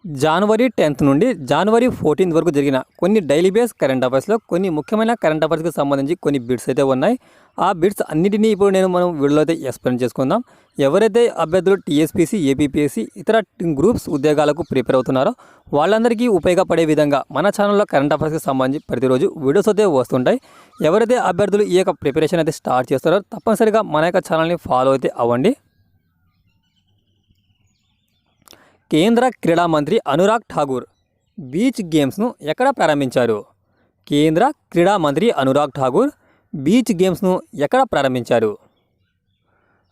జనవరి 10th నుండి జనవరి 14th వరకు జరిగిన కొన్ని డైలీ బేస్ కరెంట్ అఫైర్స్లో కొన్ని ముఖ్యమైన కరెంట్ అఫైర్స్కి సంబంధించి కొన్ని బిట్స్ అయితే ఉన్నాయి. ఆ బిట్స్ అన్నిటినీ ఇప్పుడు మనం వీడియోలో అయితే ఎక్స్ప్లెయిన్ చేసుకుందాం. ఎవరైతే అభ్యర్థులు టీఎస్పీసీ, ఏపీపీఎస్సీ ఇతర గ్రూప్స్ ఉద్యోగాలకు ప్రిపేర్ అవుతున్నారో వాళ్ళందరికీ ఉపయోగపడే విధంగా మన ఛానల్లో కరెంట్ అఫైర్స్కి సంబంధించి ప్రతిరోజు వీడియోస్ అయితే వస్తుంటాయి. ఎవరైతే అభ్యర్థులు ఈ యొక్క ప్రిపరేషన్ అయితే స్టార్ట్ చేస్తారో తప్పనిసరిగా మన యొక్క ఛానల్ని ఫాలో అయితే అవ్వండి. కేంద్ర క్రీడా మంత్రి అనురాగ్ ఠాగూర్ బీచ్ గేమ్స్ను ఎక్కడ ప్రారంభించారు? కేంద్ర క్రీడా మంత్రి అనురాగ్ ఠాగూర్ బీచ్ గేమ్స్ను ఎక్కడ ప్రారంభించారు?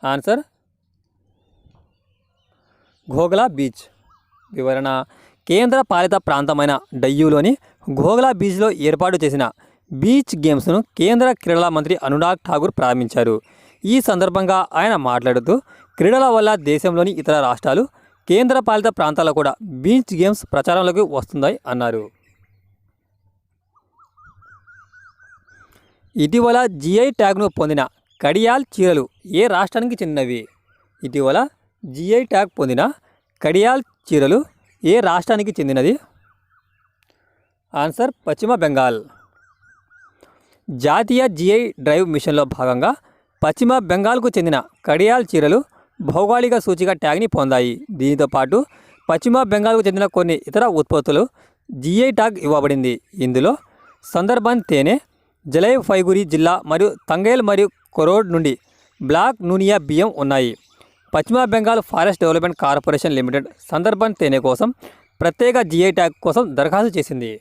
Answer Ghoghla beach. వివరణ: కేంద్ర పాలిత ప్రాంతమైన డయ్యూలోని ఘోగ్లా బీచ్లో ఏర్పాటు చేసిన బీచ్ గేమ్స్ను కేంద్ర క్రీడల మంత్రి అనురాగ్ ఠాగూర్ ప్రారంభించారు. ఈ సందర్భంగా ఆయన మాట్లాడుతూ క్రీడల వల్ల దేశంలోని ఇతర రాష్ట్రాలు, కేంద్ర పాలిత ప్రాంతాల్లో కూడా బీచ్ గేమ్స్ ప్రచారంలోకి వస్తుందని అన్నారు. ఇటీవల జిఐ ట్యాగ్ను పొందిన కడియాల్ చీరలు ఏ రాష్ట్రానికి చెందినవి? ఇటీవల జిఐ ట్యాగ్ పొందిన కడియాల్ చీరలు ఏ రాష్ట్రానికి చెందినది? ఆన్సర్ పశ్చిమ బెంగాల్. జాతీయ జిఐ డ్రైవ్ మిషన్లో భాగంగా పశ్చిమ బెంగాల్కు చెందిన కడియాల్ చీరలు భౌగోళిక సూచిక ట్యాగ్ని పొందాయి. దీనితో పాటు పశ్చిమ బెంగాల్కు చెందిన కొన్ని ఇతర ఉత్పత్తులు జిఐ ట్యాగ్ ఇవ్వబడింది. ఇందులో సందర్బన్ తేనె, జలైఫైగురి జిల్లా మరియు తంగైల్ మరియు కొరోడ్ నుండి బ్లాక్ నూనియా బియ్యం ఉన్నాయి. పశ్చిమ Bengal forest development corporation limited Sundarban తేనె కోసం ప్రత్యేక జిఐ ట్యాగ్ కోసం దరఖాస్తు చేసింది.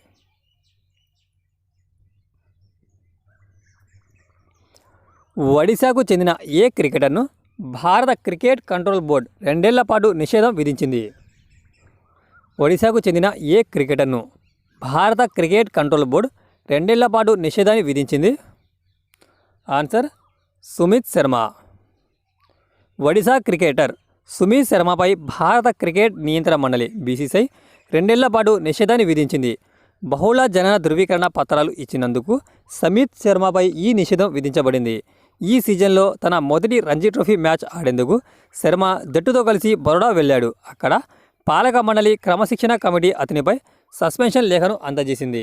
ఒడిశాకు చెందిన ఏ క్రికెటర్ను భారత క్రికెట్ కంట్రోల్ బోర్డు 2 ఏళ్ల పాటు నిషేధం విధించింది? ఒడిశాకు చెందిన ఏ క్రికెటర్ను భారత క్రికెట్ కంట్రోల్ బోర్డు 2 ఏళ్ల పాటు నిషేధాన్ని విధించింది? ఆన్సర్ సుమిత్ శర్మ. ఒడిశా క్రికెటర్ సుమిత్ శర్మపై భారత క్రికెట్ నియంత్రణ మండలి బీసీసీఐ 2 ఏళ్ల పాటు నిషేధాన్ని విధించింది. బహుళ జనన ధృవీకరణ పత్రాలు ఇచ్చినందుకు సుమిత్ శర్మపై ఈ నిషేధం విధించబడింది. ఈ సీజన్లో తన మొదటి రంజీ ట్రోఫీ మ్యాచ్ ఆడేందుకు శర్మ జట్టుతో కలిసి బరోడా వెళ్ళాడు. అక్కడ పాలక మండలి క్రమశిక్షణ కమిటీ అతనిపై సస్పెన్షన్ లేఖను అందజేసింది.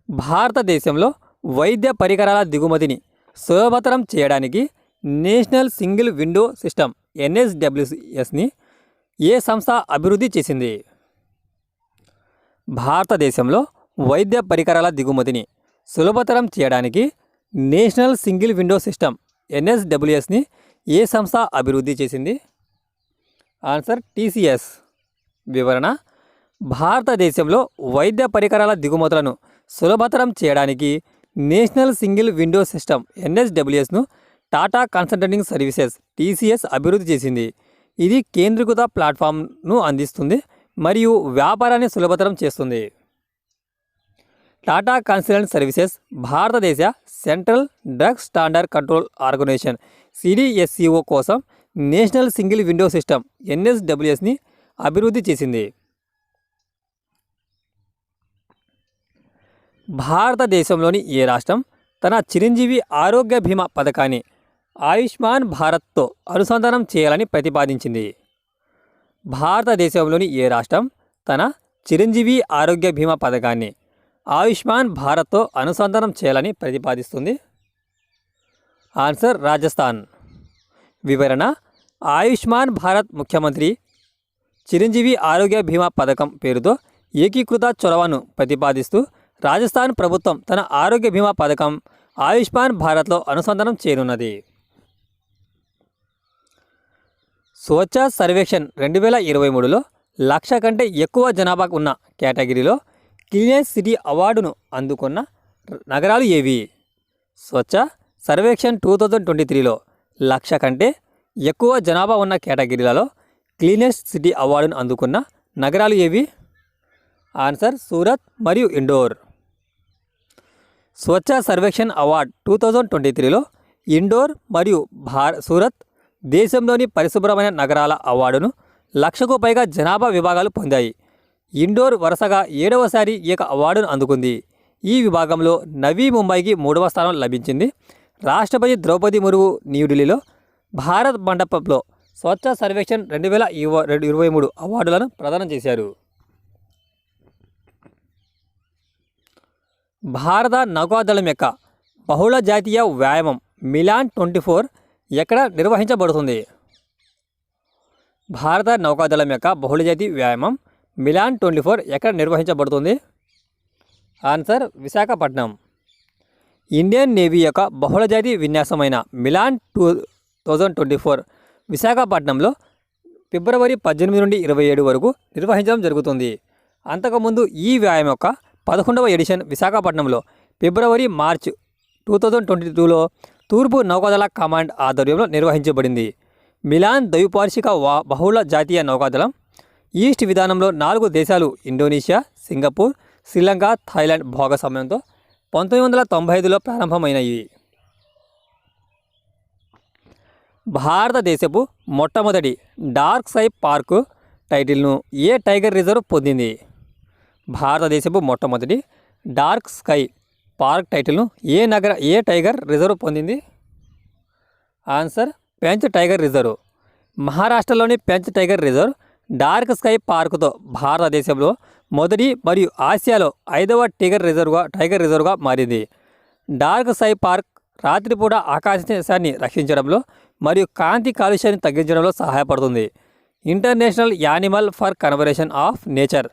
భారతదేశంలో వైద్య పరికరాల దిగుమతిని సులభతరం చేయడానికి నేషనల్ సింగిల్ విండో సిస్టమ్ NSWSని ఏ సంస్థ అభివృద్ధి చేసింది? భారతదేశంలో వైద్య పరికరాల దిగుమతిని సులభతరం చేయడానికి నేషనల్ సింగిల్ విండో సిస్టమ్ NSWSని ఏ సంస్థ అభివృద్ధి చేసింది? Answer TCS. వివరణ: భారతదేశంలో వైద్య పరికరాల దిగుమతులను సులభతరం చేయడానికి నేషనల్ సింగిల్ విండో సిస్టమ్ NSWSను టాటా కన్సల్టెంటింగ్ సర్వీసెస్ TCS అభివృద్ధి చేసింది. ఇది కేంద్రీకృత ప్లాట్ఫామ్ను అందిస్తుంది మరియు వ్యాపారాన్ని సులభతరం చేస్తుంది. టాటా కన్సల్టెంట్ సర్వీసెస్ భారతదేశ central drug standard control organisation CDSCO కోసం నేషనల్ సింగిల్ విండో సిస్టమ్ NSWSని అభివృద్ధి చేసింది. భారతదేశంలోని ఏ రాష్ట్రం తన చిరంజీవి ఆరోగ్య బీమా పథకాన్ని ఆయుష్మాన్ భారత్తో అనుసంధానం చేయాలని ప్రతిపాదించింది? భారతదేశంలోని ఏ రాష్ట్రం తన చిరంజీవి ఆరోగ్య బీమా పథకాన్ని ఆయుష్మాన్ భారత్తో అనుసంధానం చేయాలని ప్రతిపాదిస్తుంది? ఆన్సర్ రాజస్థాన్. వివరణ: ఆయుష్మాన్ భారత్ ముఖ్యమంత్రి చిరంజీవి ఆరోగ్య బీమా పథకం పేరుతో ఏకీకృత చొరవను ప్రతిపాదిస్తూ రాజస్థాన్ ప్రభుత్వం తన ఆరోగ్య బీమా పథకం ఆయుష్మాన్ భారత్లో అనుసంధానం చేయనున్నది. స్వచ్ఛ సర్వేక్షణ్ 2023లో 1,00,000 కంటే ఎక్కువ జనాభా ఉన్న కేటగిరీలో క్లీనెస్ట్ సిటీ అవార్డును అందుకున్న నగరాలు ఏవి? స్వచ్ఛ సర్వేక్షణ్ 2023లో 1,00,000 కంటే ఎక్కువ జనాభా ఉన్న కేటగిరీలలో క్లీనెస్ట్ సిటీ అవార్డును అందుకున్న నగరాలు ఏవి? ఆన్సర్ సూరత్ మరియు ఇండోర్. స్వచ్ఛ సర్వేక్షణ్ అవార్డ్ 2023లో ఇండోర్ మరియు సూరత్ దేశంలోని పరిశుభ్రమైన నగరాల అవార్డును 1,00,000కు పైగా జనాభా విభాగాలు పొందాయి. ఇండోర్ వరుసగా 7వసారి ఈ అవార్డును అందుకుంది. ఈ విభాగంలో నవీ ముంబైకి 3వ స్థానం లభించింది. రాష్ట్రపతి ద్రౌపది ముర్ము న్యూఢిల్లీలో భారత్ మండపంలో స్వచ్ఛ సర్వేక్షణ్ 2023 అవార్డులను ప్రదానం చేశారు. భారత నౌకాదళం యొక్క బహుళ జాతీయ వ్యాయామం మిలాన్ 24 ఎక్కడ నిర్వహించబడుతుంది? భారత నౌకాదళం యొక్క బహుళజాతి వ్యాయామం మిలాన్ 24 ఎక్కడ నిర్వహించబడుతుంది? ఆన్సర్ విశాఖపట్నం. ఇండియన్ నేవీ యొక్క బహుళజాతి విన్యాసమైన మిలాన్ 2024 విశాఖపట్నంలో ఫిబ్రవరి 18 నుండి 27 వరకు నిర్వహించడం జరుగుతుంది. అంతకుముందు ఈ వ్యాయామం యొక్క 11వ ఎడిషన్ విశాఖపట్నంలో ఫిబ్రవరి-మార్చ్ 2022లో తూర్పు నౌకాదళ కమాండ్ ఆధ్వర్యంలో నిర్వహించబడింది. మిలాన్ ద్వైపాక్షిక బహుళ జాతీయ నౌకాదళం ఈస్ట్ విధానంలో 4 దేశాలు ఇండోనేషియా, సింగపూర్, శ్రీలంక, థాయిలాండ్ భాగస్వామ్యంతో 1995లో ప్రారంభమైనవి. భారతదేశపు మొట్టమొదటి డార్క్ స్కై పార్కు టైటిల్ను ఏ టైగర్ రిజర్వ్ పొందింది? భారతదేశపు మొట్టమొదటి డార్క్ స్కై పార్క్ టైటిల్ను ఏ టైగర్ రిజర్వ్ పొందింది? ఆన్సర్ పెంచ్ టైగర్ రిజర్వ్. మహారాష్ట్రలోని పెంచ్ టైగర్ రిజర్వ్ డార్క్ స్కై పార్కుతో భారతదేశంలో మొదటి మరియు ఆసియాలో 5వ టైగర్ రిజర్వ్గా మారింది. డార్క్ స్కై పార్క్ రాత్రిపూట ఆకాశాన్ని రక్షించడంలో మరియు కాంతి కాలుష్యాన్ని తగ్గించడంలో సహాయపడుతుంది. International animal for conservation of nature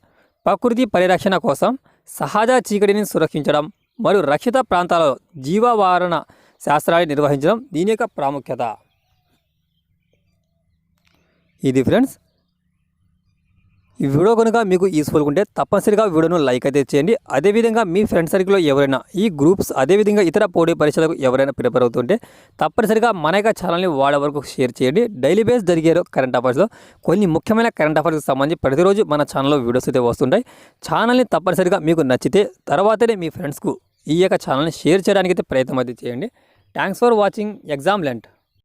ప్రకృతి పరిరక్షణ కోసం సహజ చీకటిని సురక్షించడం మరియు రక్షిత ప్రాంతాలలో జీవావరణ శాస్త్రాన్ని నిర్వహించడం దీని యొక్క ప్రాముఖ్యత. ఇది ఫ్రెండ్స్, ఈ వీడియో కనుక మీకు యూస్ఫుల్గా ఉంటే తప్పనిసరిగా వీడియోను లైక్ అయితే చేయండి. అదేవిధంగా మీ ఫ్రెండ్ సర్కిల్లో ఎవరైనా ఈ గ్రూప్స్ అదేవిధంగా ఇతర పోటీ పరీక్షలకు ఎవరైనా ప్రిపేర్ అవుతుంటే తప్పనిసరిగా మన యొక్క ఛానల్ని వాళ్ళ వరకు షేర్ చేయండి. డైలీ బేస్ జరిగే కరెంట్ అఫైర్స్లో కొన్ని ముఖ్యమైన కరెంట్ అఫైర్స్కి సంబంధించి ప్రతిరోజు మన ఛానల్లో వీడియోస్ అయితే వస్తుంటాయి. ఛానల్ని తప్పనిసరిగా మీకు నచ్చితే తర్వాతనే మీ ఫ్రెండ్స్కు ఈ యొక్క ఛానల్ని షేర్ చేయడానికి అయితే ప్రయత్నం అయితే చేయండి. Thanks for watching exam Lent.